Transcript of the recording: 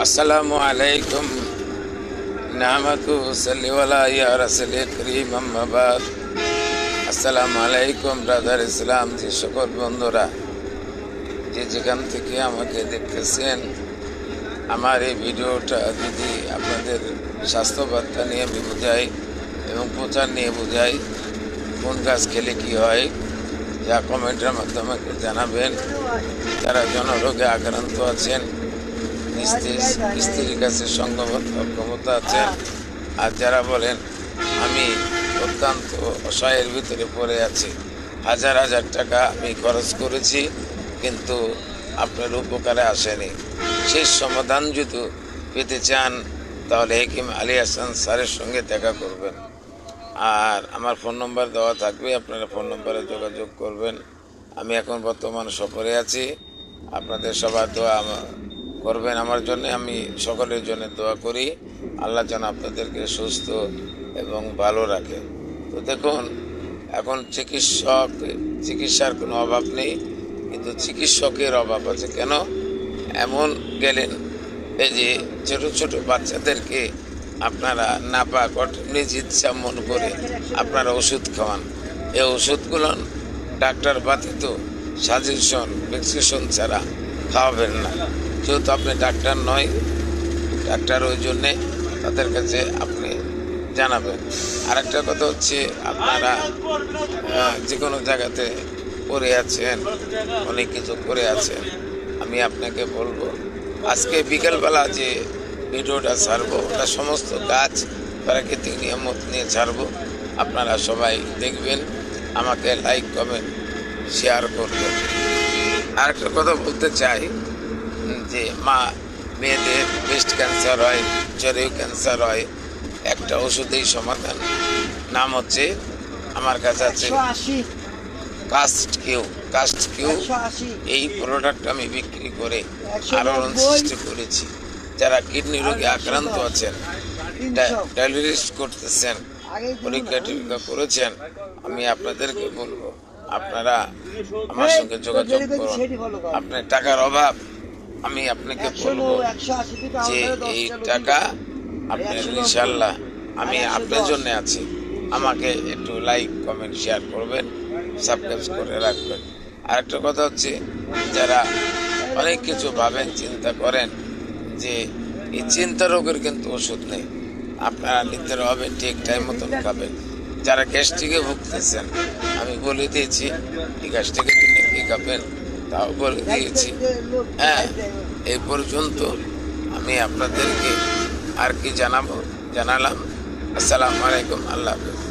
अस्सलामु अलैकुम नामतु सल्ली वाला या रसूल करीम अम्मा बाद। আসসালামু আলাইকুম ব্রাদার ইসলাম। যে সকল বন্ধুরা যে যেখান থেকে আমাকে দেখতেছেন, আমার এই ভিডিওটা যদি আপনাদের স্বাস্থ্য বার্তা নিয়ে আমি বোঝাই এবং প্রচার নিয়ে বোঝাই, কোন গাছ খেলে কি হয়, যা কমেন্টের মাধ্যমে জানাবেন। যারা জনরোগে আক্রান্ত আছেন, স্ত্রীর কাছে সঙ্গবদ্ধ ক্ষমতা আছেন, আর যারা বলেন আমি অত্যন্ত অসহায়ের ভিতরে পড়ে আছি, হাজার হাজার টাকা আমি খরচ করেছি কিন্তু আপনার উপকারে আসেনি, সেই সমাধান যদি পেতে চান তাহলে হেকিম আলী হাসান স্যারের সঙ্গে দেখা করবেন। আর আমার ফোন নম্বর দেওয়া থাকবে, আপনারা ফোন নম্বরে যোগাযোগ করবেন। আমি এখন বর্তমান সফরে আছি, আপনাদের সবার দোয়া করবেন আমার জন্য। আমি সকলের জন্য দোয়া করি, আল্লাহ যেন আপনাদেরকে সুস্থ এবং ভালো রাখে। তো দেখুন, এখন চিকিৎসার কোনো অভাব নেই, কিন্তু চিকিৎসকের অভাব আছে। কেন এমন গেলেন, এই যে ছোট ছোট বাচ্চাদেরকে আপনারা নাপাক নিজ ইচ্ছা মন করে আপনারা ওষুধ খাওয়ান। এই ওষুধগুলো ডাক্তার ব্যতীত সাজেশন প্রেসক্রিপশন ছাড়া খাওয়াবেন না। যেহেতু আপনি ডাক্তার নয়, ডাক্তার ওই জন্যে তাদের কাছে আপনি জানাবেন। আরেকটা কথা হচ্ছে, আপনারা যে কোনো জায়গাতে পড়ে আছেন, অনেক কিছু করে আছেন, আমি আপনাকে বলবো আজকে বিকেলবেলা যে ভিডিওটা ছাড়বো, ওটা সমস্ত গাছ প্রাকৃতিক নিয়ামত নিয়ে ছাড়বো। আপনারা সবাই দেখবেন, আমাকে লাইক কমেন্ট শেয়ার করবেন। আরেকটা কথা বলতে চাই যে মেয়েদের ব্রেস্ট ক্যান্সার হয়, জরায়ু ক্যান্সার হয়, একটা ওষুধেই সমাধান। নাম হচ্ছে, আমার কাছে আছে কাস্ট কিউ। এই প্রোডাক্ট আমি বিক্রি করে আলোড়ন সৃষ্টি করেছি। যারা কিডনি রোগে আক্রান্ত আছেন, ডায়ালিসিস করতেছেন, পরীক্ষা টরীক্ষা করেছেন, আমি আপনাদেরকে বলবো আপনারা আমার সঙ্গে যোগাযোগ করুন। আপনার টাকার অভাব, আমি আপনাকে বলবো যে এই টাকা আপনার ইনশাল্লাহ আমি আপনার জন্য আছি। আমাকে একটু লাইক কমেন্ট শেয়ার করবেন, সাবস্ক্রাইব করে রাখবেন। আরেকটা কথা হচ্ছে, যারা অনেক কিছু ভাবেন, চিন্তা করেন, যে এই চিন্তা রোগের কিন্তু ওষুধ নেই, আপনারা নিতে হবে, ঠিক টাইম মতন খাবেন। যারা গ্যাস্ট্রিকে ভুগতেছেন, আমি বলে দিয়েছি এই গ্যাস্ট্রিকের জন্য কী খাবেন তাও বলে দিয়েছি। হ্যাঁ, এই পর্যন্ত আমি আপনাদেরকে আর কি জানালাম। আসসালামু আলাইকুম, আল্লাহ হাফেজ।